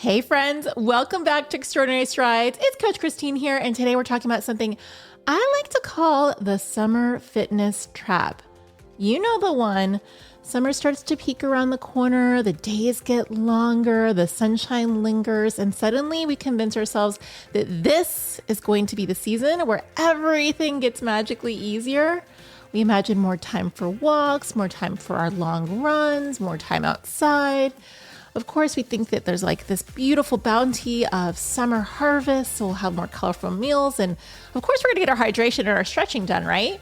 Hey friends, welcome back to Extraordinary Strides. It's Coach Christine here, and today we're talking about something I like to call the summer fitness trap. You know the one. Summer starts to peek around the corner, the days get longer, the sunshine lingers, and suddenly we convince ourselves that this is going to be the season where everything gets magically easier. We imagine more time for walks, more time for our long runs, more time outside. Of course, we think that there's like this beautiful bounty of summer harvest, so we'll have more colorful meals. And of course, we're gonna get our hydration and our stretching done, right?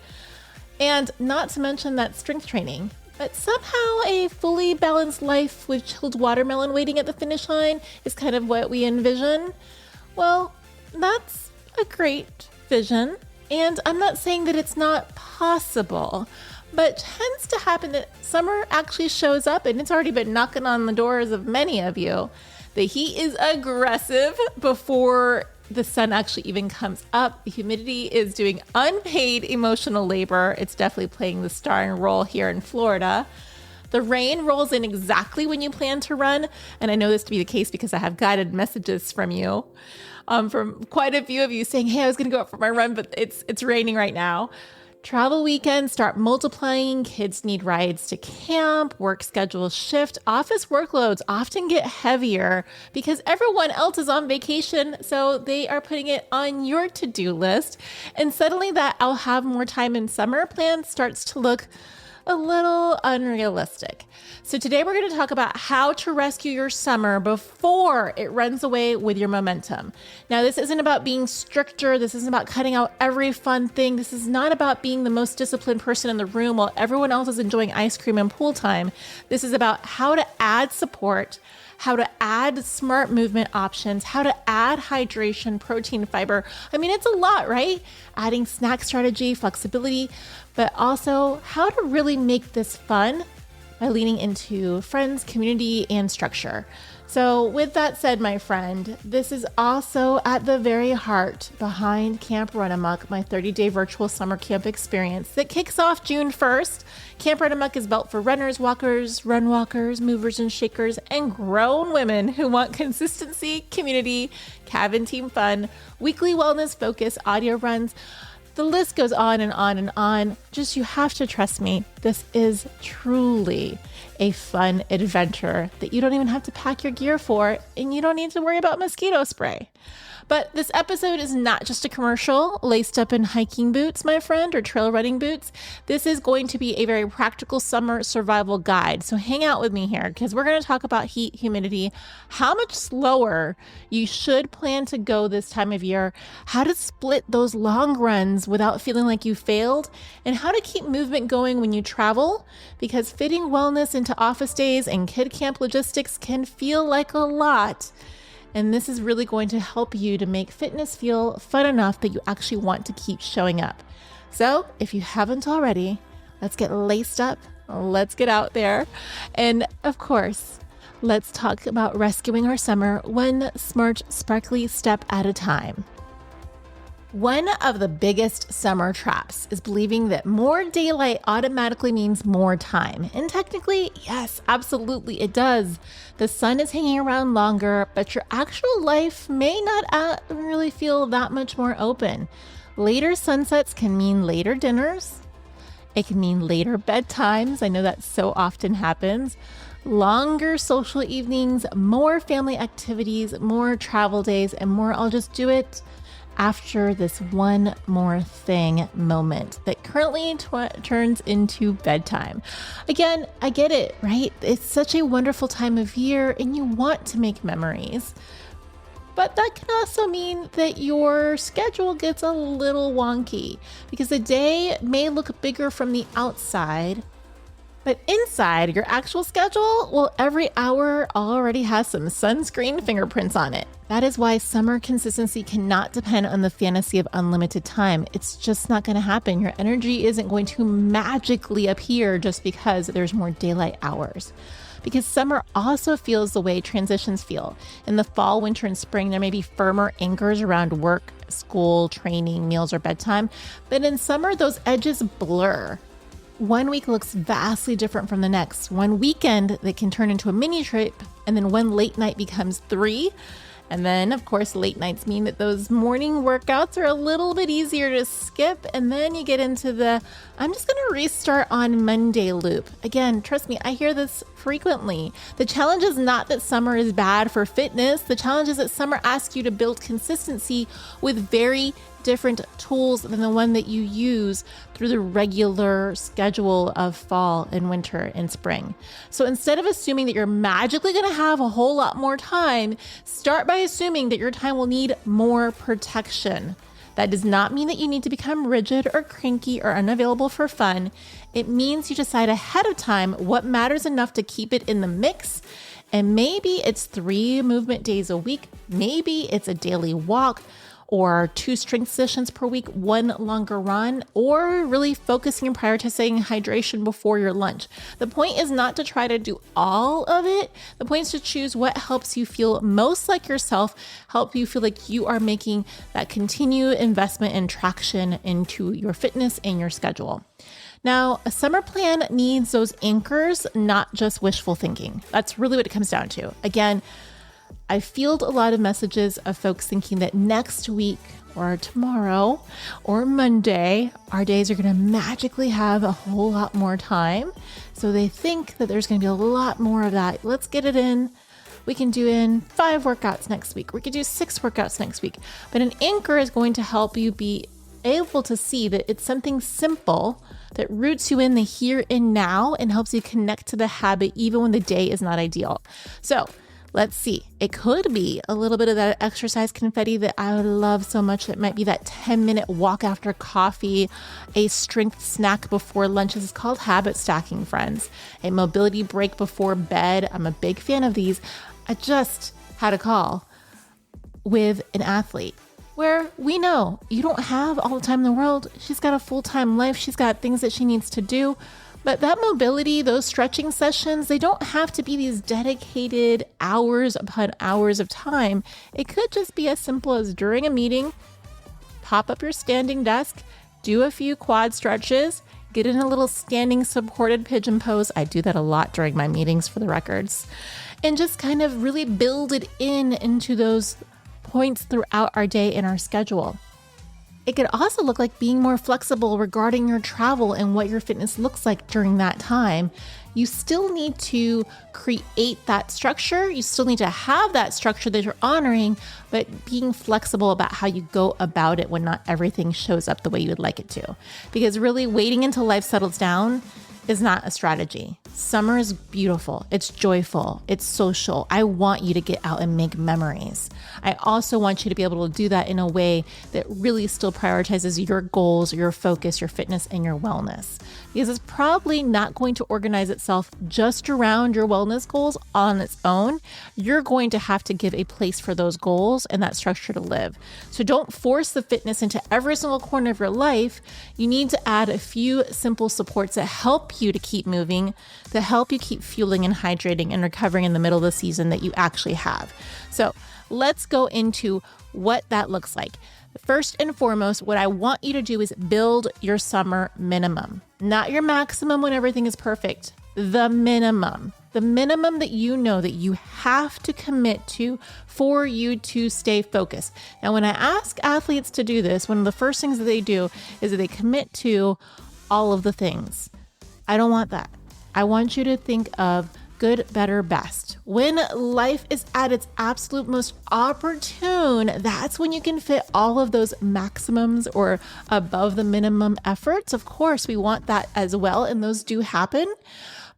And not to mention that strength training. But somehow a fully balanced life with chilled watermelon waiting at the finish line is kind of what we envision. Well, that's a great vision. And I'm not saying that it's not possible, but tends to happen that summer actually shows up, and it's already been knocking on the doors of many of you. The heat is aggressive before the sun actually even comes up. The humidity is doing unpaid emotional labor. It's definitely playing the starring role here in Florida. The rain rolls in exactly when you plan to run, and I know this to be the case because I have guided messages from you, from quite a few of you saying, hey, I was going to go out for my run, but it's raining right now. Travel weekends start multiplying, kids need rides to camp, work schedules shift, office workloads often get heavier because everyone else is on vacation, so they are putting it on your to-do list. And suddenly that I'll have more time in summer plan starts to look a little unrealistic. So today we're going to talk about how to rescue your summer before it runs away with your momentum. Now, this isn't about being stricter. This isn't about cutting out every fun thing. This is not about being the most disciplined person in the room while everyone else is enjoying ice cream and pool time. This is about how to add support, how to add smart movement options, how to add hydration, protein, fiber. I mean, it's a lot, right? Adding snack strategy, flexibility, but also how to really make this fun by leaning into friends, community, and structure. So with that said, my friend, this is also at the very heart behind Camp Run Amok, my 30-day virtual summer camp experience that kicks off June 1st. Camp Run Amok is built for runners, walkers, run walkers, movers and shakers, and grown women who want consistency, community, cabin team fun, weekly wellness focus, audio runs. The list goes on and on and on. Just you have to trust me. This is truly a fun adventure that you don't even have to pack your gear for, and you don't need to worry about mosquito spray. But this episode is not just a commercial laced up in hiking boots, my friend, or trail running boots. This is going to be a very practical summer survival guide. So hang out with me here because we're going to talk about heat, humidity, how much slower you should plan to go this time of year, how to split those long runs without feeling like you failed, and how to keep movement going when you travel, because fitting wellness into office days and kid camp logistics can feel like a lot. And this is really going to help you to make fitness feel fun enough that you actually want to keep showing up. So if you haven't already, let's get laced up. Let's get out there. And of course, let's talk about rescuing our summer one smart, sparkly step at a time. One of the biggest summer traps is believing that more daylight automatically means more time. And technically, yes, absolutely it does. The sun is hanging around longer, but your actual life may not really feel that much more open. Later sunsets can mean later dinners. It can mean later bedtimes. I know that so often happens. Longer social evenings, more family activities, more travel days, and more I'll just do it after this one more thing moment that currently turns into bedtime. Again, I get it, right? It's such a wonderful time of year and you want to make memories. But that can also mean that your schedule gets a little wonky because the day may look bigger from the outside, but inside your actual schedule, well, every hour already has some sunscreen fingerprints on it. That is why summer consistency cannot depend on the fantasy of unlimited time. It's just not going to happen. Your energy isn't going to magically appear just because there's more daylight hours. Because summer also feels the way transitions feel. In the fall, winter, and spring, there may be firmer anchors around work, school, training, meals, or bedtime. But in summer, those edges blur. One week looks vastly different from the next. One weekend that can turn into a mini trip, and then one late night becomes 3. And then, of course, late nights mean that those morning workouts are a little bit easier to skip. And then you get into the, I'm just going to restart on Monday loop. Again, trust me, I hear this frequently. The challenge is not that summer is bad for fitness. The challenge is that summer asks you to build consistency with very different tools than the one that you use through the regular schedule of fall and winter and spring. So instead of assuming that you're magically going to have a whole lot more time, start by assuming that your time will need more protection. That does not mean that you need to become rigid or cranky or unavailable for fun. It means you decide ahead of time what matters enough to keep it in the mix. And maybe it's 3 movement days a week. Maybe it's a daily walk, or 2 strength sessions per week, 1 longer run, or really focusing and prioritizing hydration before your lunch. The point is not to try to do all of it. The point is to choose what helps you feel most like yourself, help you feel like you are making that continued investment and traction into your fitness and your schedule. Now, a summer plan needs those anchors, not just wishful thinking. That's really what it comes down to. Again, I field a lot of messages of folks thinking that next week or tomorrow or Monday, our days are going to magically have a whole lot more time. So they think that there's going to be a lot more of that. Let's get it in. We can do in 5 workouts next week. We could do 6 workouts next week. But an anchor is going to help you be able to see that it's something simple that roots you in the here and now and helps you connect to the habit even when the day is not ideal. So let's see. It could be a little bit of that exercise confetti that I would love so much. It might be that 10-minute walk after coffee, a strength snack before lunch. This is called habit stacking, friends. A mobility break before bed. I'm a big fan of these. I just had a call with an athlete where we know you don't have all the time in the world. She's got a full-time life. She's got things that she needs to do. But that mobility, those stretching sessions, they don't have to be these dedicated hours upon hours of time. It could just be as simple as during a meeting, pop up your standing desk, do a few quad stretches, get in a little standing supported pigeon pose. I do that a lot during my meetings for the records. And just kind of really build it into those points throughout our day and our schedule. It could also look like being more flexible regarding your travel and what your fitness looks like during that time. You still need to create that structure. You still need to have that structure that you're honoring, but being flexible about how you go about it when not everything shows up the way you would like it to. Because really waiting until life settles down is not a strategy. Summer is beautiful. It's joyful. It's social. I want you to get out and make memories. I also want you to be able to do that in a way that really still prioritizes your goals, your focus, your fitness, and your wellness. Because it's probably not going to organize itself just around your wellness goals on its own. You're going to have to give a place for those goals and that structure to live. So don't force the fitness into every single corner of your life. You need to add a few simple supports that help you to keep moving, to help you keep fueling and hydrating and recovering in the middle of the season that you actually have. So let's go into what that looks like. First and foremost, what I want you to do is build your summer minimum, not your maximum when everything is perfect, the minimum that you know that you have to commit to for you to stay focused. Now, when I ask athletes to do this, one of the first things that they do is that they commit to all of the things. I don't want that. I want you to think of good, better, best. When life is at its absolute most opportune, that's when you can fit all of those maximums or above the minimum efforts. Of course, we want that as well, and those do happen.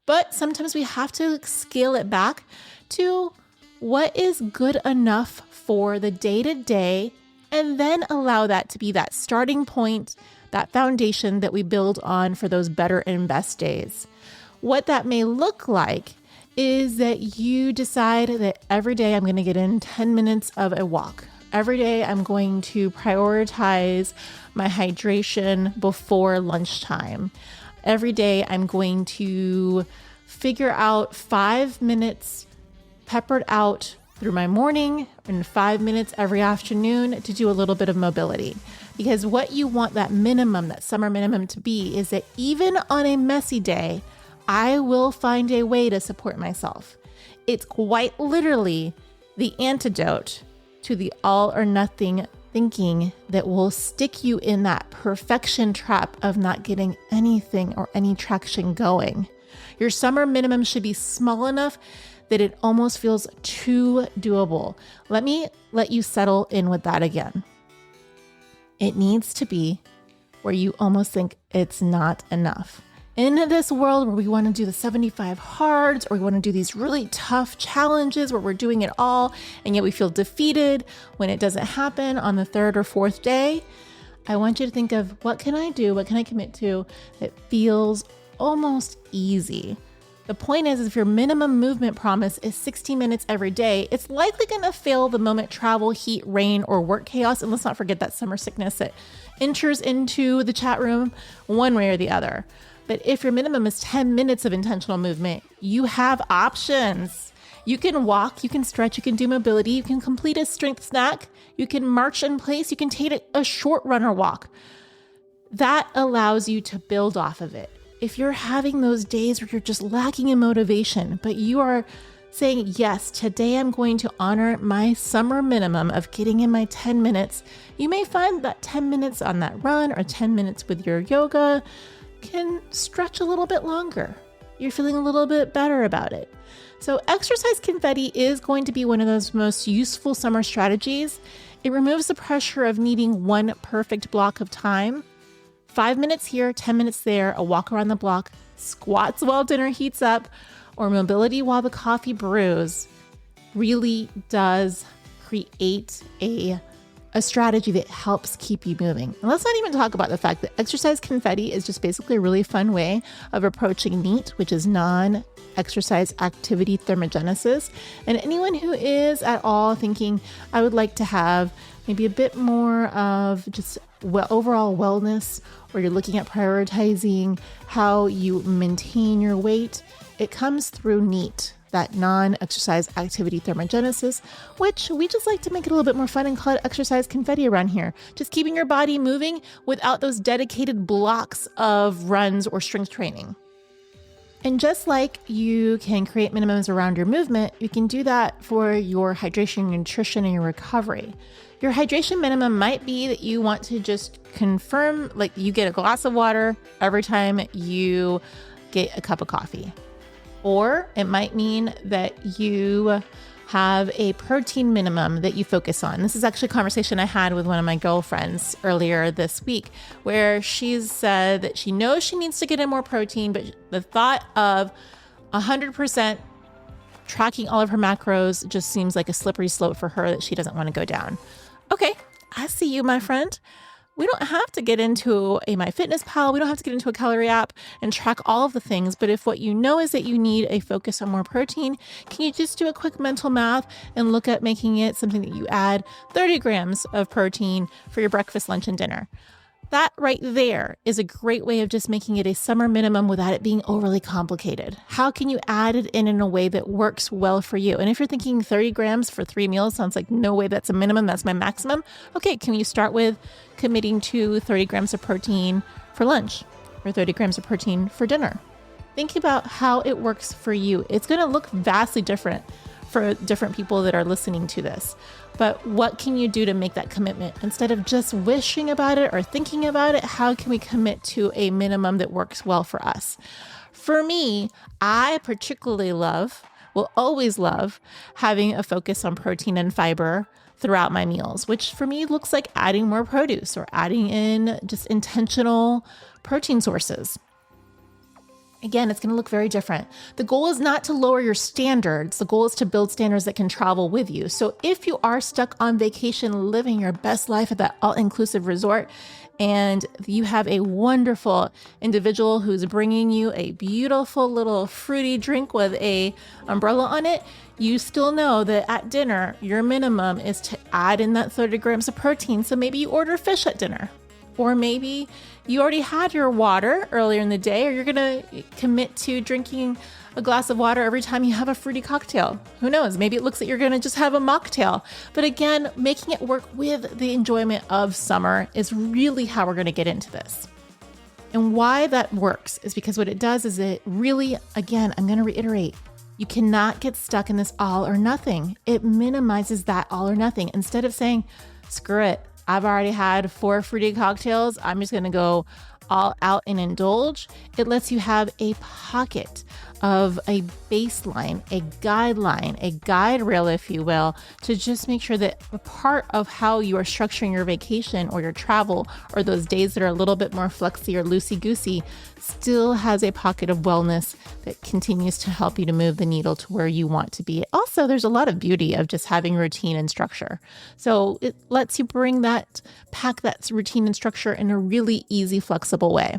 But sometimes we have to scale it back to what is good enough for the day-to-day, and then allow that to be that starting point, that foundation that we build on for those better and best days. What that may look like is that you decide that every day I'm going to get in 10 minutes of a walk. Every day I'm going to prioritize my hydration before lunchtime. Every day I'm going to figure out 5 minutes peppered out through my morning and 5 minutes every afternoon to do a little bit of mobility. Because what you want that minimum, that summer minimum to be, is that even on a messy day, I will find a way to support myself. It's quite literally the antidote to the all or nothing thinking that will stick you in that perfection trap of not getting anything or any traction going. Your summer minimum should be small enough that it almost feels too doable. Let me let you settle in with that again. It needs to be where you almost think it's not enough. In this world where we want to do the 75 hards, or we want to do these really tough challenges where we're doing it all, and yet we feel defeated when it doesn't happen on the third or fourth day, I want you to think of what can I do, what can I commit to that feels almost easy. The point is, if your minimum movement promise is 60 minutes every day, it's likely going to fail the moment travel, heat, rain, or work chaos. And let's not forget that summer sickness that enters into the chat room one way or the other. But if your minimum is 10 minutes of intentional movement, you have options. You can walk, you can stretch, you can do mobility, you can complete a strength snack, you can march in place, you can take a short run or walk. That allows you to build off of it. If you're having those days where you're just lacking in motivation, but you are saying, yes, today I'm going to honor my summer minimum of getting in my 10 minutes, you may find that 10 minutes on that run or 10 minutes with your yoga can stretch a little bit longer. You're feeling a little bit better about it. So exercise confetti is going to be one of those most useful summer strategies. It removes the pressure of needing one perfect block of time. 5 minutes here, 10 minutes there, a walk around the block, squats while dinner heats up, or mobility while the coffee brews really does create a strategy that helps keep you moving. And let's not even talk about the fact that exercise confetti is just basically a really fun way of approaching NEAT, which is non-exercise activity thermogenesis. And anyone who is at all thinking, I would like to have maybe a bit more of just overall wellness, or you're looking at prioritizing how you maintain your weight, it comes through NEAT, that non-exercise activity thermogenesis, which we just like to make it a little bit more fun and call it exercise confetti around here. Just keeping your body moving without those dedicated blocks of runs or strength training. And just like you can create minimums around your movement, you can do that for your hydration, nutrition, and your recovery. Your hydration minimum might be that you want to just confirm, like you get a glass of water every time you get a cup of coffee. Or it might mean that you have a protein minimum that you focus on. This is actually a conversation I had with one of my girlfriends earlier this week, where she said that she knows she needs to get in more protein, but the thought of 100% tracking all of her macros just seems like a slippery slope for her that she doesn't want to go down. Okay, I see you, my friend. We don't have to get into a MyFitnessPal. We don't have to get into a calorie app and track all of the things. But if what you know is that you need a focus on more protein, can you just do a quick mental math and look at making it something that you add 30 grams of protein for your breakfast, lunch, and dinner? That right there is a great way of just making it a summer minimum without it being overly complicated. How can you add it in a way that works well for you? And if you're thinking 30 grams for 3 meals sounds like no way that's a minimum, that's my maximum. Okay, can you start with committing to 30 grams of protein for lunch or 30 grams of protein for dinner? Think about how it works for you. It's going to look vastly different for different people that are listening to this. But what can you do to make that commitment? Instead of just wishing about it or thinking about it, how can we commit to a minimum that works well for us? For me, I particularly will always love having a focus on protein and fiber throughout my meals, which for me looks like adding more produce or adding in just intentional protein sources. Again, it's going to look very different. The goal is not to lower your standards. The goal is to build standards that can travel with you. So if you are stuck on vacation, living your best life at that all-inclusive resort, and you have a wonderful individual who's bringing you a beautiful little fruity drink with a umbrella on it, you still know that at dinner, your minimum is to add in that 30 grams of protein. So maybe you order fish at dinner. Or maybe you already had your water earlier in the day, or you're going to commit to drinking a glass of water every time you have a fruity cocktail. Who knows? Maybe it looks like you're going to just have a mocktail. But again, making it work with the enjoyment of summer is really how we're going to get into this. And why that works is because what it does is it really, again, I'm going to reiterate, you cannot get stuck in this all or nothing. It minimizes that all or nothing. Instead of saying, screw it, I've already had 4 fruity cocktails, I'm just going to go all out and indulge. It lets you have a pocket of a baseline, a guideline, a guide rail, if you will, to just make sure that a part of how you are structuring your vacation or your travel or those days that are a little bit more flexy or loosey-goosey still has a pocket of wellness that continues to help you to move the needle to where you want to be. Also, there's a lot of beauty of just having routine and structure. So it lets you pack that routine and structure in a really easy, flexible way.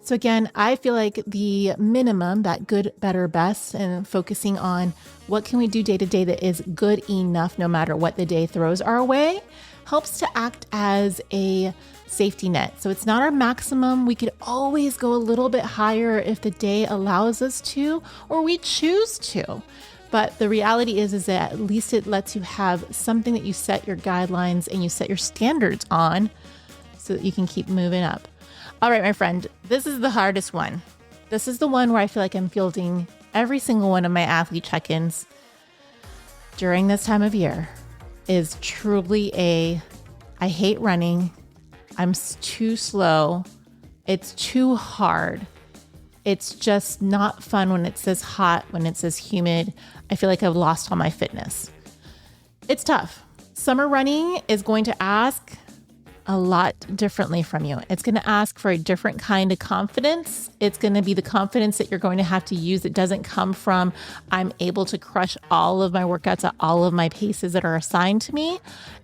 So again, I feel like the minimum, that good, better, best, and focusing on what can we do day to day that is good enough no matter what the day throws our way, helps to act as a safety net. So it's not our maximum. We could always go a little bit higher if the day allows us to, or we choose to. But the reality is that at least it lets you have something that you set your guidelines and you set your standards on so that you can keep moving up. All right, my friend, this is the hardest one. This is the one where I feel like I'm fielding every single one of my athlete check-ins during this time of year is truly I hate running. I'm too slow. It's too hard. It's just not fun when it says hot, when it says humid. I feel like I've lost all my fitness. It's tough. Summer running is going to ask a lot differently from you. It's going to ask for a different kind of confidence. It's going to be the confidence that you're going to have to use that doesn't come from I'm able to crush all of my workouts at all of my paces that are assigned to me.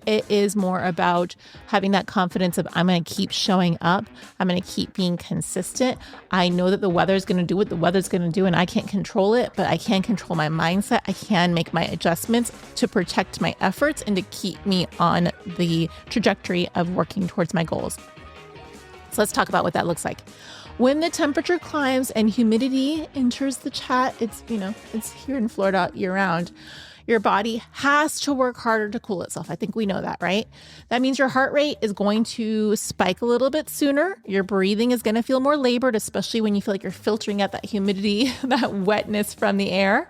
It is more about having that confidence of I'm going to keep showing up. I'm going to keep being consistent. I know that the weather is going to do what the weather's going to do and I can't control it, but I can control my mindset. I can make my adjustments to protect my efforts and to keep me on the trajectory of working towards my goals. So let's talk about what that looks like. When the temperature climbs and humidity enters the chat, it's here in Florida year round. Your body has to work harder to cool itself. I think we know that, right? That means your heart rate is going to spike a little bit sooner. Your breathing is going to feel more labored, especially when you feel like you're filtering out that humidity, that wetness from the air.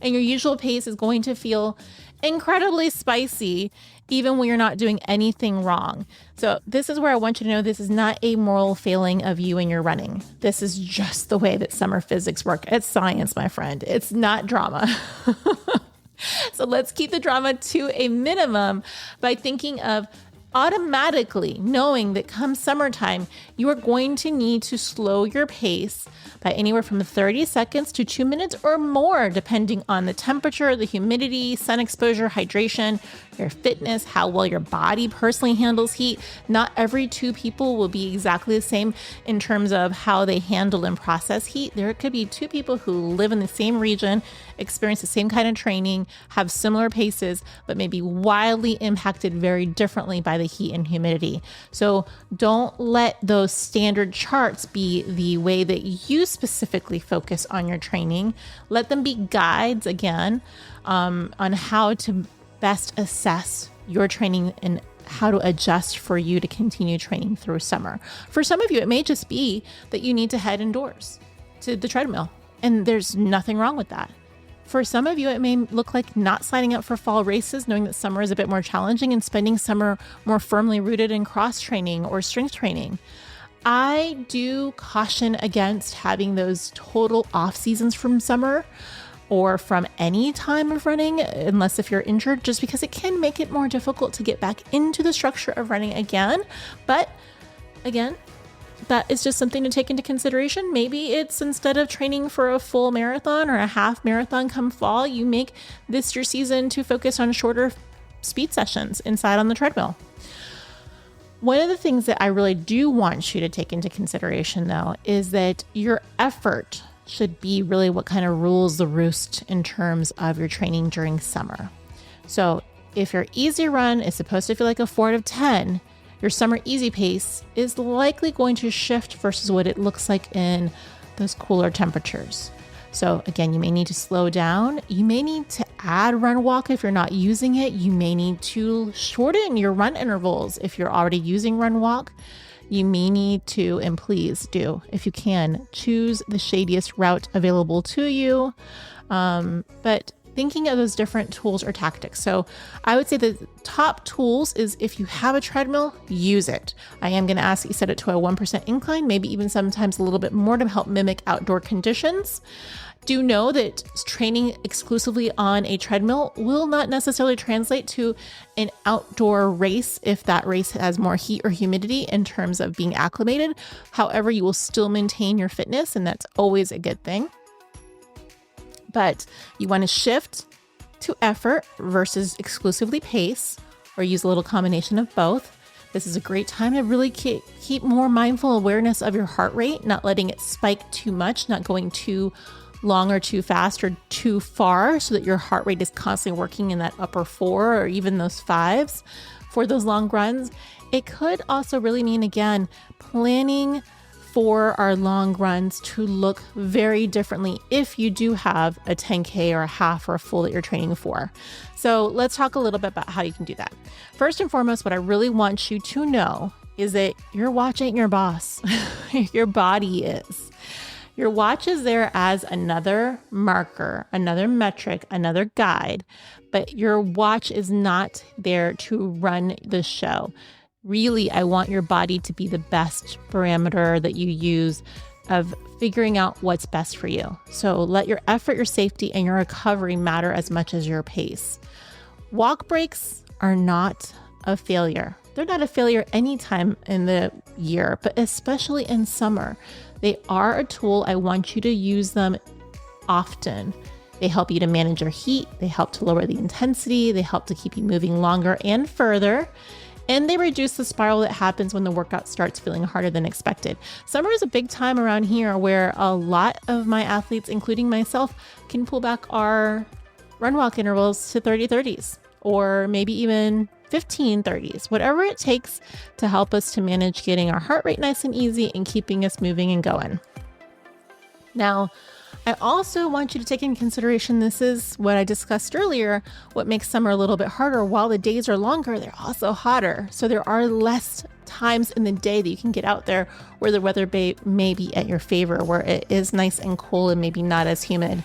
And your usual pace is going to feel incredibly spicy, even when you're not doing anything wrong. So this is where I want you to know this is not a moral failing of you and your running. This is just the way that summer physics work. It's science, my friend. It's not drama. So let's keep the drama to a minimum by thinking of automatically knowing that come summertime, you are going to need to slow your pace by anywhere from 30 seconds to 2 minutes or more, depending on the temperature, the humidity, sun exposure, hydration, your fitness, how well your body personally handles heat. Not every 2 people will be exactly the same in terms of how they handle and process heat. There could be 2 people who live in the same region, experience the same kind of training, have similar paces, but may be wildly impacted very differently by the heat and humidity. So don't let those standard charts be the way that you specifically focus on your training. Let them be guides again on how to best assess your training and how to adjust for you to continue training through summer. For some of you, it may just be that you need to head indoors to the treadmill, and there's nothing wrong with that. For some of you, it may look like not signing up for fall races, knowing that summer is a bit more challenging and spending summer more firmly rooted in cross training or strength training. I do caution against having those total off seasons from summer or from any time of running, unless if you're injured, just because it can make it more difficult to get back into the structure of running again. But again, that is just something to take into consideration. Maybe it's instead of training for a full marathon or a half marathon come fall, you make this your season to focus on shorter speed sessions inside on the treadmill. One of the things that I really do want you to take into consideration, though, is that your effort should be really what kind of rules the roost in terms of your training during summer. So if your easy run is supposed to feel like a 4 out of 10, your summer easy pace is likely going to shift versus what it looks like in those cooler temperatures. So again, you may need to slow down. You may need to add run walk if you're not using it. You may need to shorten your run intervals if you're already using run walk. You may need to, and please do, if you can, choose the shadiest route available to you. But thinking of those different tools or tactics. So I would say the top tools is if you have a treadmill, use it. I am going to ask you set it to a 1% incline, maybe even sometimes a little bit more to help mimic outdoor conditions. Do know that training exclusively on a treadmill will not necessarily translate to an outdoor race if that race has more heat or humidity in terms of being acclimated. However, you will still maintain your fitness, and that's always a good thing. But you want to shift to effort versus exclusively pace, or use a little combination of both. This is a great time to really keep more mindful awareness of your heart rate, not letting it spike too much, not going too long or too fast or too far, so that your heart rate is constantly working in that upper 4 or even those 5s for those long runs. It could also really mean, again, planning for our long runs to look very differently if you do have a 10K or a half or a full that you're training for. So let's talk a little bit about how you can do that. First and foremost, what I really want you to know is that your watch ain't your boss. Your body is. Your watch is there as another marker, another metric, another guide, but your watch is not there to run the show. Really, I want your body to be the best parameter that you use of figuring out what's best for you. So let your effort, your safety, and your recovery matter as much as your pace. Walk breaks are not a failure. They're not a failure anytime in the year, but especially in summer. They are a tool. I want you to use them often. They help you to manage your heat. They help to lower the intensity. They help to keep you moving longer and further. And they reduce the spiral that happens when the workout starts feeling harder than expected. Summer is a big time around here where a lot of my athletes, including myself, can pull back our run walk intervals to 30-30s or maybe even 15-30s, whatever it takes to help us to manage getting our heart rate nice and easy and keeping us moving and going. Now, I also want you to take into consideration, this is what I discussed earlier, what makes summer a little bit harder. While the days are longer, they're also hotter. So there are less times in the day that you can get out there where the weather may be at your favor, where it is nice and cool and maybe not as humid.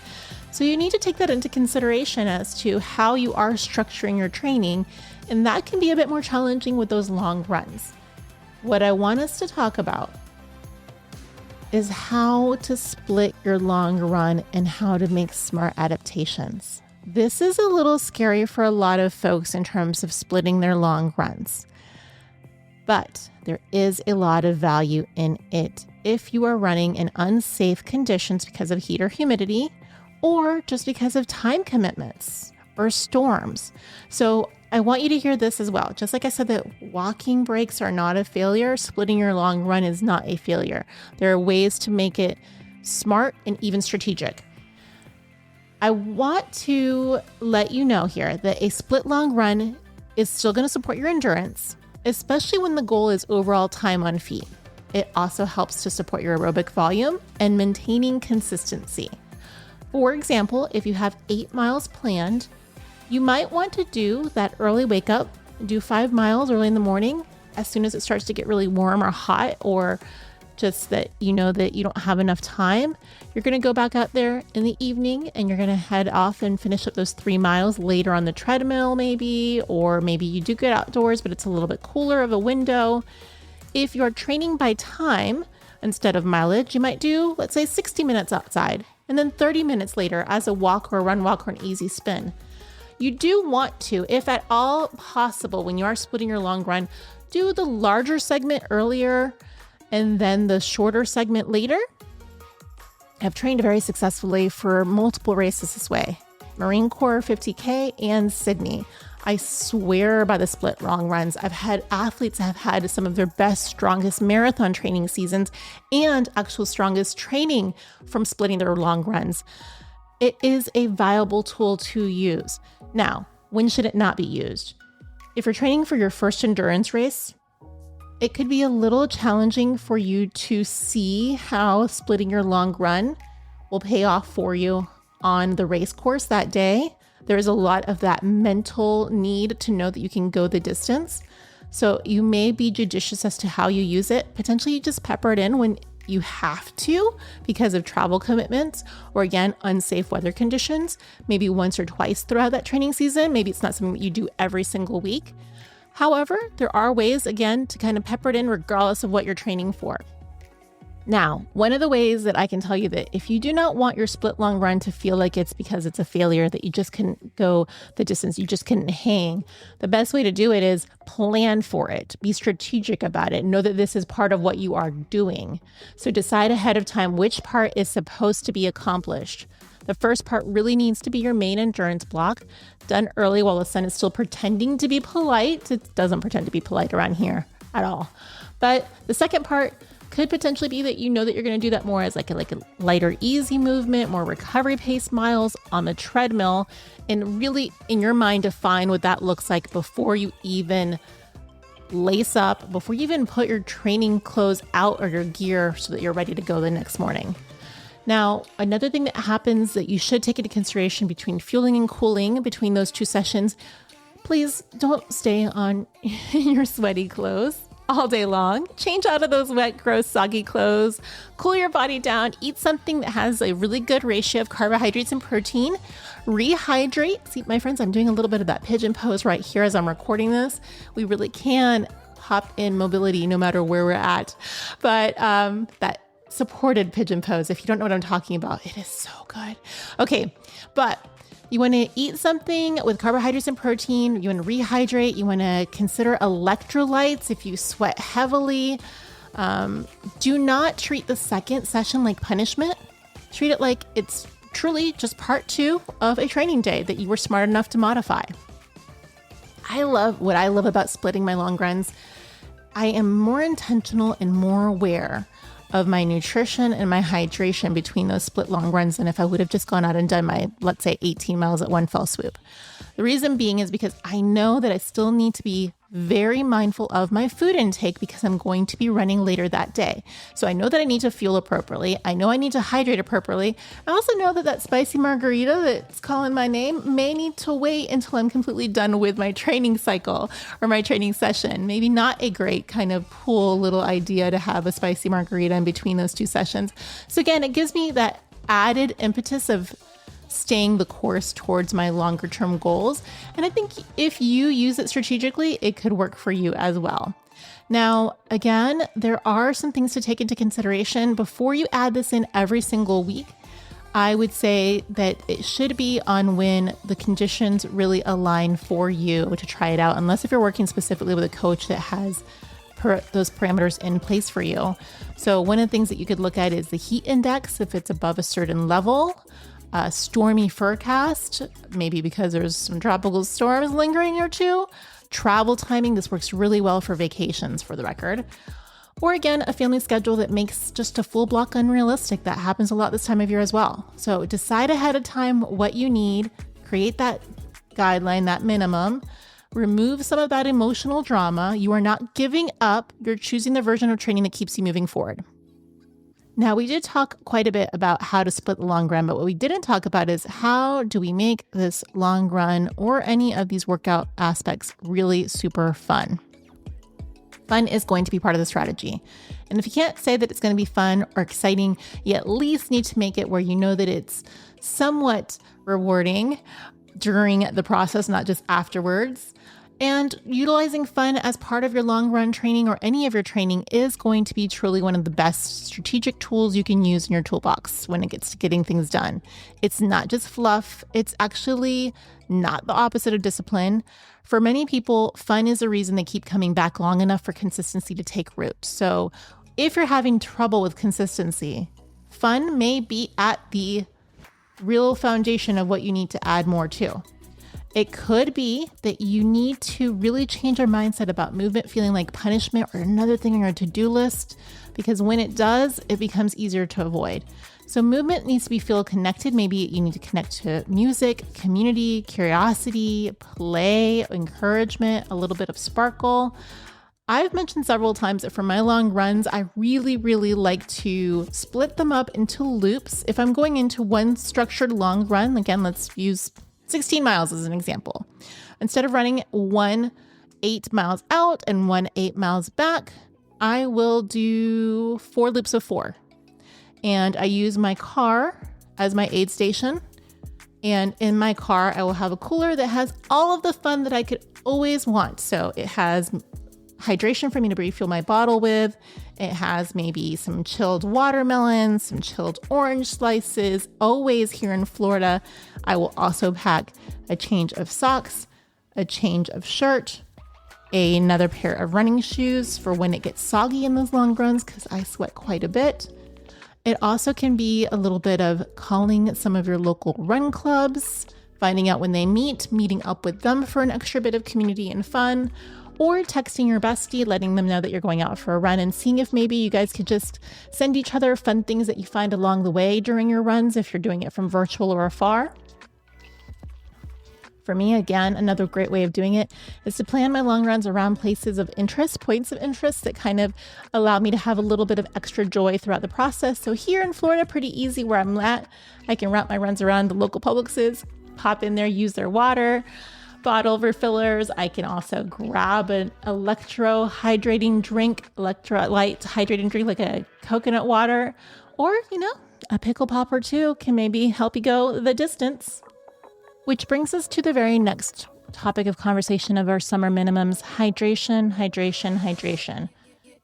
So you need to take that into consideration as to how you are structuring your training, and that can be a bit more challenging with those long runs. What I want us to talk about is how to split your long run and how to make smart adaptations. This is a little scary for a lot of folks in terms of splitting their long runs, but there is a lot of value in it if you are running in unsafe conditions because of heat or humidity, or just because of time commitments or storms. So I want you to hear this as well. Just like I said that walking breaks are not a failure, splitting your long run is not a failure. There are ways to make it smart and even strategic. I want to let you know here that a split long run is still going to support your endurance, especially when the goal is overall time on feet. It also helps to support your aerobic volume and maintaining consistency. For example, if you have 8 miles planned, you might want to do that early wake up, do 5 miles early in the morning as soon as it starts to get really warm or hot, or just that you know that you don't have enough time. You're going to go back out there in the evening and you're going to head off and finish up those 3 miles later on the treadmill maybe, or maybe you do get outdoors, but it's a little bit cooler of a window. If you're training by time instead of mileage, you might do, let's say 60 minutes outside and then 30 minutes later as a walk or a run walk or an easy spin. You do want to, if at all possible, when you are splitting your long run, do the larger segment earlier and then the shorter segment later. I've trained very successfully for multiple races this way. Marine Corps 50K and Sydney. I swear by the split long runs. I've had athletes that have had some of their best, strongest marathon training seasons and actual strongest training from splitting their long runs. It is a viable tool to use. Now, when should it not be used? If you're training for your first endurance race, it could be a little challenging for you to see how splitting your long run will pay off for you on the race course that day. There's a lot of that mental need to know that you can go the distance. So you may be judicious as to how you use it. Potentially you just pepper it in when you have to because of travel commitments or, again, unsafe weather conditions, maybe once or twice throughout that training season. Maybe it's not something that you do every single week. However, there are ways, again, to kind of pepper it in regardless of what you're training for. Now, one of the ways that I can tell you that if you do not want your split long run to feel like it's because it's a failure, that you just couldn't go the distance, you just couldn't hang, the best way to do it is plan for it. Be strategic about it. Know that this is part of what you are doing. So decide ahead of time which part is supposed to be accomplished. The first part really needs to be your main endurance block, done early while the sun is still pretending to be polite. It doesn't pretend to be polite around here at all. But the second part could potentially be that you know that you're going to do that more as like a lighter, easy movement, more recovery pace miles on the treadmill, and really in your mind define what that looks like before you even lace up, before you even put your training clothes out or your gear so that you're ready to go the next morning. Now, another thing that happens that you should take into consideration between fueling and cooling between those two sessions, please don't stay on your sweaty clothes all day long. Change out of those wet, gross, soggy clothes. Cool your body down. Eat something that has a really good ratio of carbohydrates and protein. Rehydrate. See, my friends, I'm doing a little bit of that pigeon pose right here as I'm recording this. We really can hop in mobility no matter where we're at. But that supported pigeon pose, if you don't know what I'm talking about, it is so good. Okay, but you want to eat something with carbohydrates and protein. You want to rehydrate. You want to consider electrolytes if you sweat heavily. Do not treat the second session like punishment. Treat it like it's truly just part 2 of a training day that you were smart enough to modify. What I love about splitting my long runs. I am more intentional and more aware of my nutrition and my hydration between those split long runs than if I would have just gone out and done my, let's say, 18 miles at one fell swoop. The reason being is because I know that I still need to be very mindful of my food intake because I'm going to be running later that day. So I know that I need to fuel appropriately. I know I need to hydrate appropriately. I also know that that spicy margarita that's calling my name may need to wait until I'm completely done with my training cycle or my training session. Maybe not a great kind of cool little idea to have a spicy margarita in between those two sessions. So again, it gives me that added impetus of staying the course towards my longer term goals. And I think if you use it strategically, it could work for you as well. Now, again, there are some things to take into consideration before you add this in every single week. I would say that it should be on when the conditions really align for you to try it out, unless if you're working specifically with a coach that has those parameters in place for you. So one of the things that you could look at is the heat index, if it's above a certain level. Stormy forecast, maybe because there's some tropical storms lingering or two. Travel timing, this works really well for vacations, for the record. Or again, a family schedule that makes just a full block unrealistic. That happens a lot this time of year as well. So decide ahead of time what you need, create that guideline, that minimum, remove some of that emotional drama. You are not giving up. You're choosing the version of training that keeps you moving forward. Now, we did talk quite a bit about how to split the long run, but what we didn't talk about is how do we make this long run or any of these workout aspects really super fun? Fun is going to be part of the strategy. And if you can't say that it's going to be fun or exciting, you at least need to make it where you know that it's somewhat rewarding during the process, not just afterwards. And utilizing fun as part of your long run training or any of your training is going to be truly one of the best strategic tools you can use in your toolbox when it gets to getting things done. It's not just fluff. It's actually not the opposite of discipline. For many people, fun is the reason they keep coming back long enough for consistency to take root. So if you're having trouble with consistency, fun may be at the real foundation of what you need to add more to. It could be that you need to really change your mindset about movement feeling like punishment or another thing on your to-do list, because when it does, it becomes easier to avoid. So movement needs to be feel connected. Maybe you need to connect to music, community, curiosity, play, encouragement, a little bit of sparkle. I've mentioned several times that for my long runs, I really, really like to split them up into loops. If I'm going into one structured long run, again, let's use 16 miles as an example. Instead of running 8 miles out and 8 miles back, I will do 4 loops of 4. And I use my car as my aid station. And in my car, I will have a cooler that has all of the fun that I could always want. So it has hydration for me to refill my bottle with. It has maybe some chilled watermelons, some chilled orange slices. Always here in Florida, I will also pack a change of socks, a change of shirt, another pair of running shoes for when it gets soggy in those long runs because I sweat quite a bit. It also can be a little bit of calling some of your local run clubs, finding out when they meeting up with them for an extra bit of community and fun, or texting your bestie, letting them know that you're going out for a run and seeing if maybe you guys could just send each other fun things that you find along the way during your runs if you're doing it from virtual or afar. For me, again, another great way of doing it is to plan my long runs around places of interest, points of interest that kind of allow me to have a little bit of extra joy throughout the process. So here in Florida, pretty easy where I'm at. I can route my runs around the local Publixes, pop in there, use their water bottle refillers. I can also grab an electrolyte hydrating drink like a coconut water, or, a pickle pop or two can maybe help you go the distance. Which brings us to the very next topic of conversation of our summer minimums: hydration, hydration, hydration.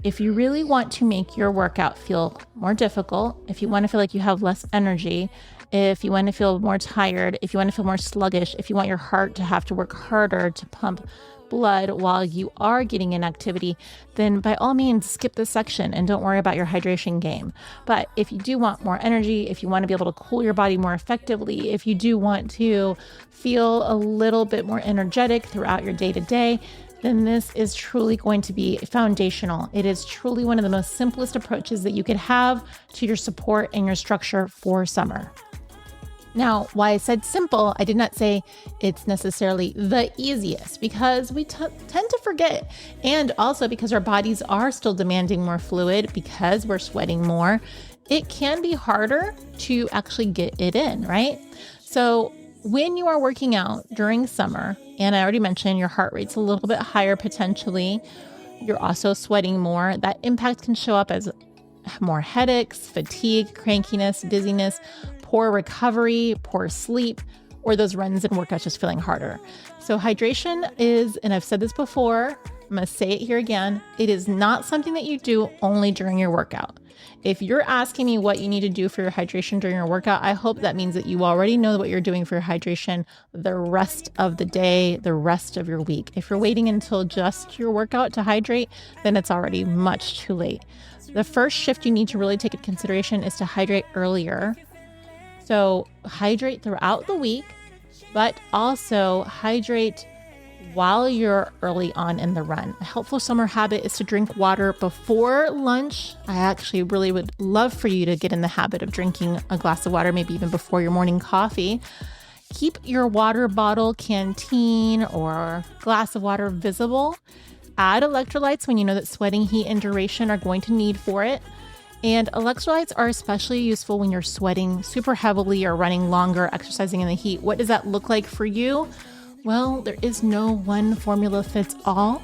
If you really want to make your workout feel more difficult, if you want to feel like you have less energy, if you want to feel more tired, if you want to feel more sluggish, if you want your heart to have to work harder to pump blood while you are getting in activity, then by all means skip this section and don't worry about your hydration game. But if you do want more energy, if you want to be able to cool your body more effectively, if you do want to feel a little bit more energetic throughout your day-to-day, then this is truly going to be foundational. It is truly one of the most simplest approaches that you could have to your support and your structure for summer. Now, why I said simple, I did not say it's necessarily the easiest, because we tend to forget, and also because our bodies are still demanding more fluid because we're sweating more, it can be harder to actually get it in, right? So when you are working out during summer, and I already mentioned your heart rate's a little bit higher potentially, you're also sweating more, that impact can show up as more headaches, fatigue, crankiness, dizziness, poor recovery, poor sleep, or those runs and workouts just feeling harder. So hydration is, and I've said this before, I'm going to say it here again, it is not something that you do only during your workout. If you're asking me what you need to do for your hydration during your workout, I hope that means that you already know what you're doing for your hydration the rest of the day, the rest of your week. If you're waiting until just your workout to hydrate, then it's already much too late. The first shift you need to really take into consideration is to hydrate earlier. So hydrate throughout the week, but also hydrate while you're early on in the run. A helpful summer habit is to drink water before lunch. I actually really would love for you to get in the habit of drinking a glass of water, maybe even before your morning coffee. Keep your water bottle, canteen, or glass of water visible. Add electrolytes when you know that sweating, heat, and duration are going to need for it. And electrolytes are especially useful when you're sweating super heavily or running longer, exercising in the heat. What does that look like for you? Well, there is no one formula fits all.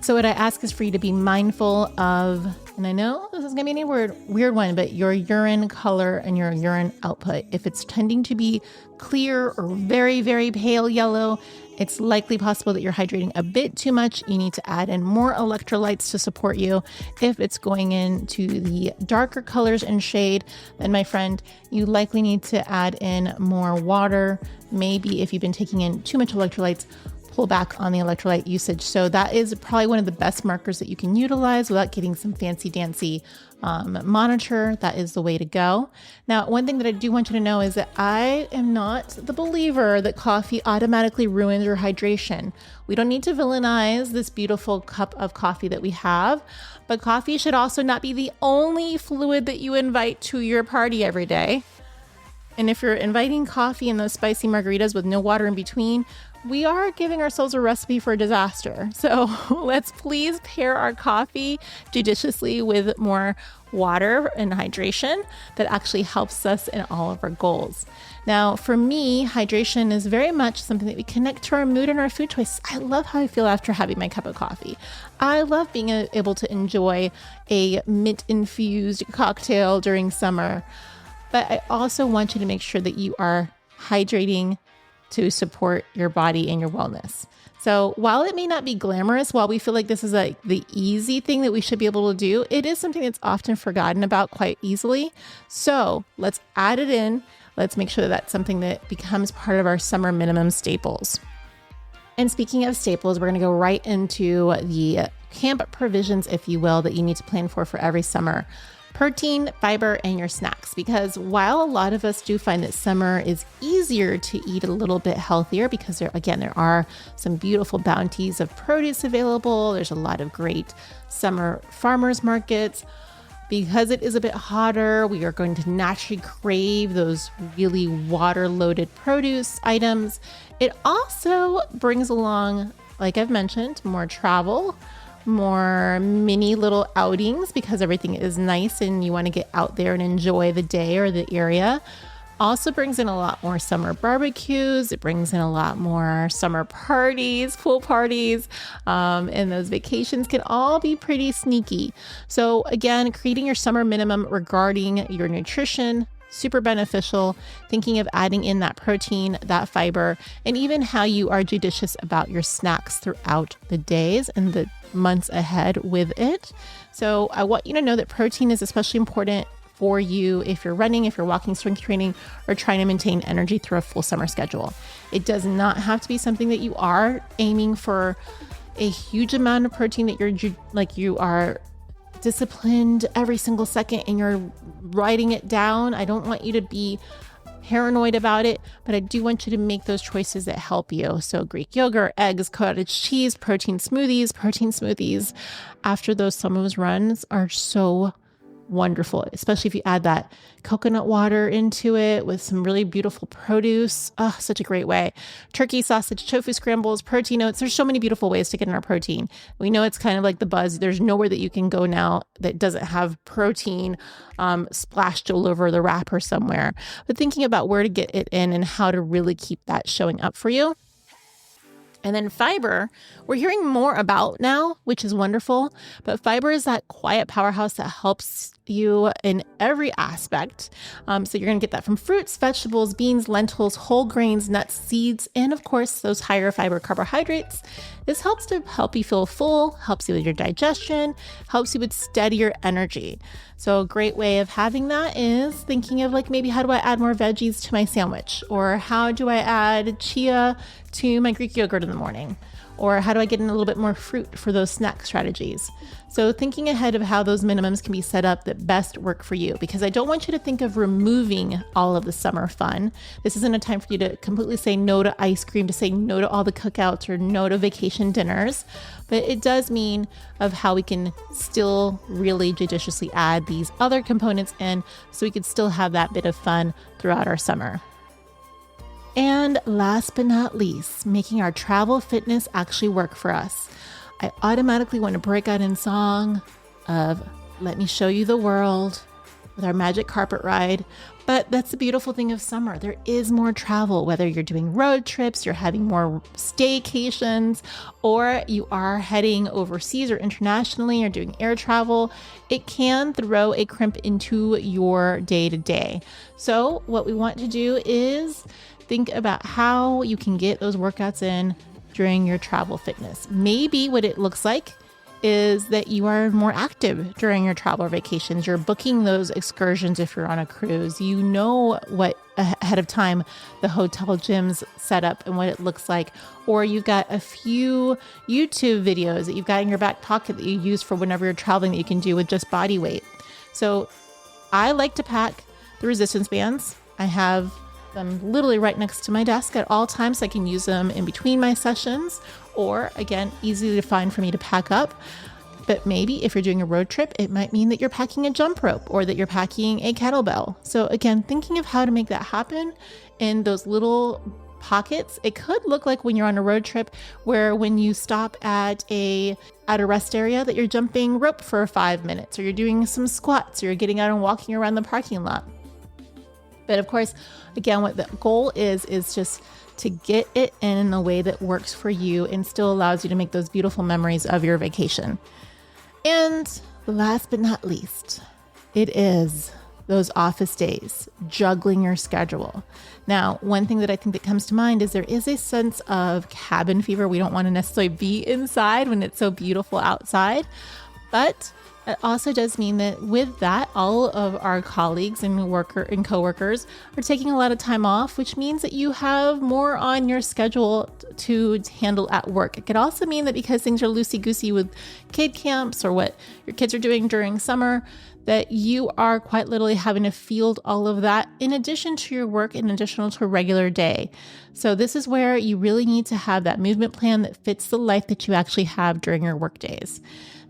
So what I ask is for you to be mindful of, and I know this is going to be a weird one, but your urine color and your urine output. If it's tending to be clear or very, very pale yellow, it's likely possible that you're hydrating a bit too much. You need to add in more electrolytes to support you. If it's going into the darker colors and shade, then my friend, you likely need to add in more water. Maybe if you've been taking in too much electrolytes, pull back on the electrolyte usage. So that is probably one of the best markers that you can utilize without getting some fancy dancy monitor. That is the way to go. Now, one thing that I do want you to know is that I am not the believer that coffee automatically ruins your hydration. We don't need to villainize this beautiful cup of coffee that we have, but coffee should also not be the only fluid that you invite to your party every day. And if you're inviting coffee and those spicy margaritas with no water in between, we are giving ourselves a recipe for disaster. So let's please pair our coffee judiciously with more water and hydration that actually helps us in all of our goals. Now, for me, hydration is very much something that we connect to our mood and our food choices. I love how I feel after having my cup of coffee. I love being able to enjoy a mint-infused cocktail during summer. But I also want you to make sure that you are hydrating to support your body and your wellness. So while it may not be glamorous, while we feel like this is like the easy thing that we should be able to do, it is something that's often forgotten about quite easily. So let's add it in. Let's make sure that that's something that becomes part of our summer minimum staples. And speaking of staples, we're going to go right into the camp provisions, if you will, that you need to plan for every summer. Protein, fiber, and your snacks. Because while a lot of us do find that summer is easier to eat a little bit healthier because there are some beautiful bounties of produce available. There's a lot of great summer farmers markets. Because it is a bit hotter, we are going to naturally crave those really water-loaded produce items. It also brings along, like I've mentioned, more travel, more mini little outings because everything is nice and you want to get out there and enjoy the day or the area. Also brings in a lot more summer barbecues. It brings in a lot more summer parties, pool parties, and those vacations can all be pretty sneaky. So again, creating your summer minimum regarding your nutrition, super beneficial, thinking of adding in that protein, that fiber, and even how you are judicious about your snacks throughout the days and the months ahead with it. So I want you to know that protein is especially important for you if you're running, if you're walking, strength training, or trying to maintain energy through a full summer schedule. It does not have to be something that you are aiming for a huge amount of protein that you are disciplined every single second and you're writing it down. I don't want you to be paranoid about it, but I do want you to make those choices that help you. So Greek yogurt, eggs, cottage cheese, protein smoothies after those summer runs are so wonderful, especially if you add that coconut water into it with some really beautiful produce. Oh, such a great way. Turkey, sausage, tofu scrambles, protein oats. There's so many beautiful ways to get in our protein. We know it's kind of like the buzz. There's nowhere that you can go now that doesn't have protein splashed all over the wrapper somewhere. But thinking about where to get it in and how to really keep that showing up for you. And then fiber, we're hearing more about now, which is wonderful, but fiber is that quiet powerhouse that helps you in every aspect. So you're going to get that from fruits, vegetables, beans, lentils, whole grains, nuts, seeds, and of course, those higher fiber carbohydrates. This helps to help you feel full, helps you with your digestion, helps you with steadier energy. So a great way of having that is thinking of like, maybe how do I add more veggies to my sandwich? Or how do I add chia to my Greek yogurt in the morning? Or how do I get in a little bit more fruit for those snack strategies? So thinking ahead of how those minimums can be set up that best work for you, because I don't want you to think of removing all of the summer fun. This isn't a time for you to completely say no to ice cream, to say no to all the cookouts or no to vacation dinners. But it does mean of how we can still really judiciously add these other components in so we can still have that bit of fun throughout our summer. And last but not least, making our travel fitness actually work for us. I automatically want to break out in song of Let Me Show You the World with our magic carpet ride. But that's the beautiful thing of summer. There is more travel, whether you're doing road trips, you're having more staycations, or you are heading overseas or internationally or doing air travel. It can throw a crimp into your day-to-day. So what we want to do is think about how you can get those workouts in during your travel fitness. Maybe what it looks like is that you are more active during your travel or vacations. You're booking those excursions if you're on a cruise. You know what ahead of time the hotel gyms set up and what it looks like. Or you've got a few YouTube videos that you've got in your back pocket that you use for whenever you're traveling that you can do with just body weight. So I like to pack the resistance bands. I have them literally right next to my desk at all times so I can use them in between my sessions, or again, easy to find for me to pack up. But maybe if you're doing a road trip, it might mean that you're packing a jump rope or that you're packing a kettlebell. So again, thinking of how to make that happen in those little pockets. It could look like when you're on a road trip where when you stop at a rest area that you're jumping rope for 5 minutes, or you're doing some squats, or you're getting out and walking around the parking lot. But of course, again, what the goal is just to get it in a way that works for you and still allows you to make those beautiful memories of your vacation. And last but not least, it is those office days, juggling your schedule. Now, one thing that I think that comes to mind is there is a sense of cabin fever. We don't want to necessarily be inside when it's so beautiful outside, but it also does mean that with that, all of our colleagues and coworkers are taking a lot of time off, which means that you have more on your schedule to handle at work. It could also mean that because things are loosey-goosey with kid camps or what your kids are doing during summer, that you are quite literally having to field all of that in addition to your work, in addition to a regular day. So this is where you really need to have that movement plan that fits the life that you actually have during your work days.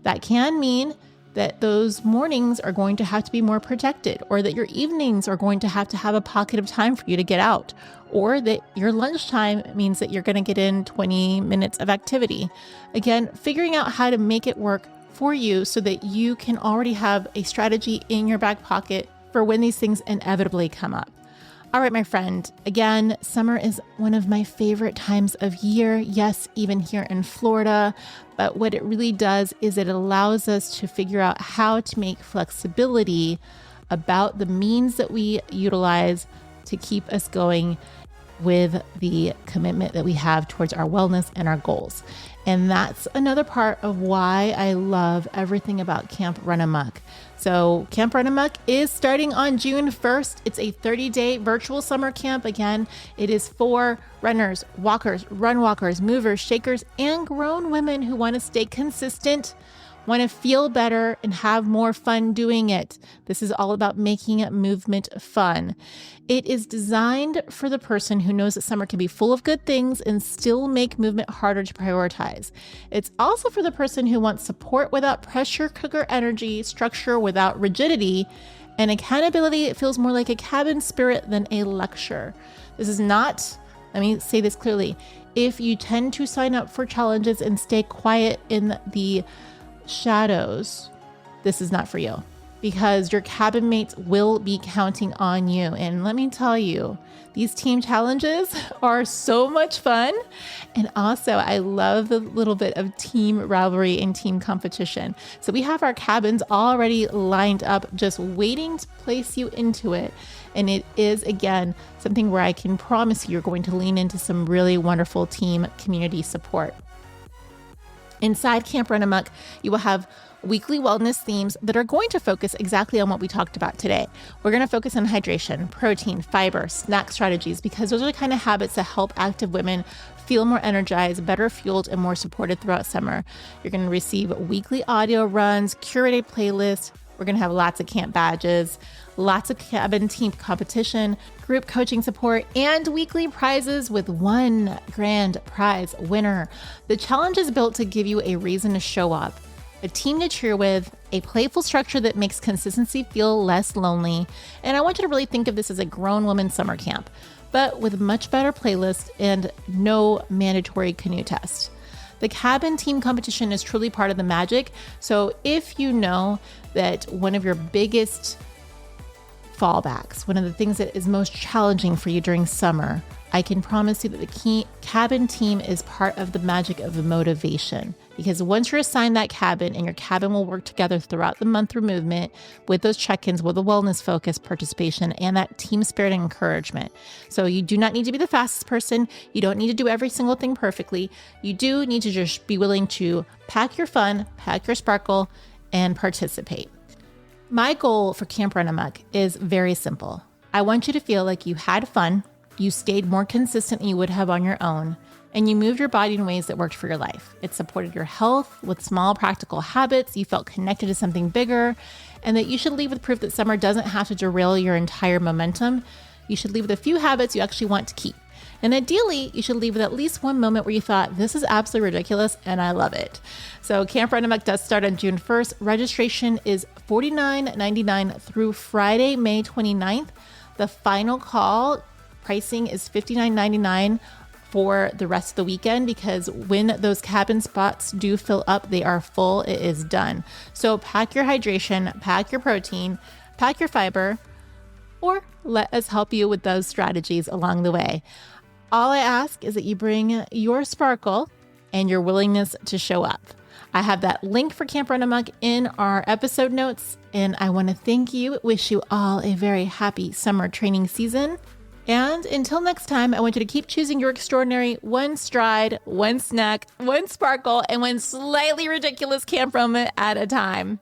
That can mean that those mornings are going to have to be more protected, or that your evenings are going to have a pocket of time for you to get out, or that your lunchtime means that you're going to get in 20 minutes of activity. Again, figuring out how to make it work for you so that you can already have a strategy in your back pocket for when these things inevitably come up. All right, my friend, again, summer is one of my favorite times of year. Yes, even here in Florida. But what it really does is it allows us to figure out how to make flexibility about the means that we utilize to keep us going with the commitment that we have towards our wellness and our goals. And that's another part of why I love everything about Camp Run Amok. So Camp Run Amok is starting on June 1st. It's a 30-day virtual summer camp. Again, it is for runners, walkers, run walkers, movers, shakers, and grown women who want to stay consistent, want to feel better, and have more fun doing it. This is all about making movement fun. It is designed for the person who knows that summer can be full of good things and still make movement harder to prioritize. It's also for the person who wants support without pressure cooker energy, structure without rigidity, and accountability. It feels more like a cabin spirit than a lecture. This is not, let me say this clearly, if you tend to sign up for challenges and stay quiet in the shadows, this is not for you, because your cabin mates will be counting on you. And let me tell you, these team challenges are so much fun. And also, I love the little bit of team rivalry and team competition. So we have our cabins already lined up, just waiting to place you into it. And it is, again, something where I can promise you're going to lean into some really wonderful team community support. Inside Camp Run Amok, you will have weekly wellness themes that are going to focus exactly on what we talked about today. We're going to focus on hydration, protein, fiber, snack strategies, because those are the kind of habits that help active women feel more energized, better fueled, and more supported throughout summer. You're going to receive weekly audio runs, curated playlists. We're going to have lots of camp badges, lots of cabin team competition, group coaching support, and weekly prizes with one grand prize winner. The challenge is built to give you a reason to show up, a team to cheer with, a playful structure that makes consistency feel less lonely. And I want you to really think of this as a grown woman summer camp, but with much better playlists and no mandatory canoe test. The cabin team competition is truly part of the magic. So if you know that one of your biggest fallbacks, one of the things that is most challenging for you during summer, I can promise you that the cabin team is part of the magic of the motivation. Because once you're assigned that cabin, and your cabin will work together throughout the month through movement with those check-ins, with a wellness focus, participation, and that team spirit and encouragement. So you do not need to be the fastest person. You don't need to do every single thing perfectly. You do need to just be willing to pack your fun, pack your sparkle, and participate. My goal for Camp Run Amok is very simple. I want you to feel like you had fun, you stayed more consistent than you would have on your own, and you moved your body in ways that worked for your life. It supported your health with small practical habits. You felt connected to something bigger, and that you should leave with proof that summer doesn't have to derail your entire momentum. You should leave with a few habits you actually want to keep. And ideally, you should leave with at least one moment where you thought, this is absolutely ridiculous and I love it. So Camp Run Amok does start on June 1st. Registration is $49.99 through Friday, May 29th. The final call Pricing is $59.99 for the rest of the weekend, because when those cabin spots do fill up, they are full. It is done. So pack your hydration, pack your protein, pack your fiber, or let us help you with those strategies along the way. All I ask is that you bring your sparkle and your willingness to show up. I have that link for Camp Run Amok in our episode notes, and I want to thank you, wish you all a very happy summer training season. And until next time, I want you to keep choosing your extraordinary one stride, one snack, one sparkle, and one slightly ridiculous camp moment at a time.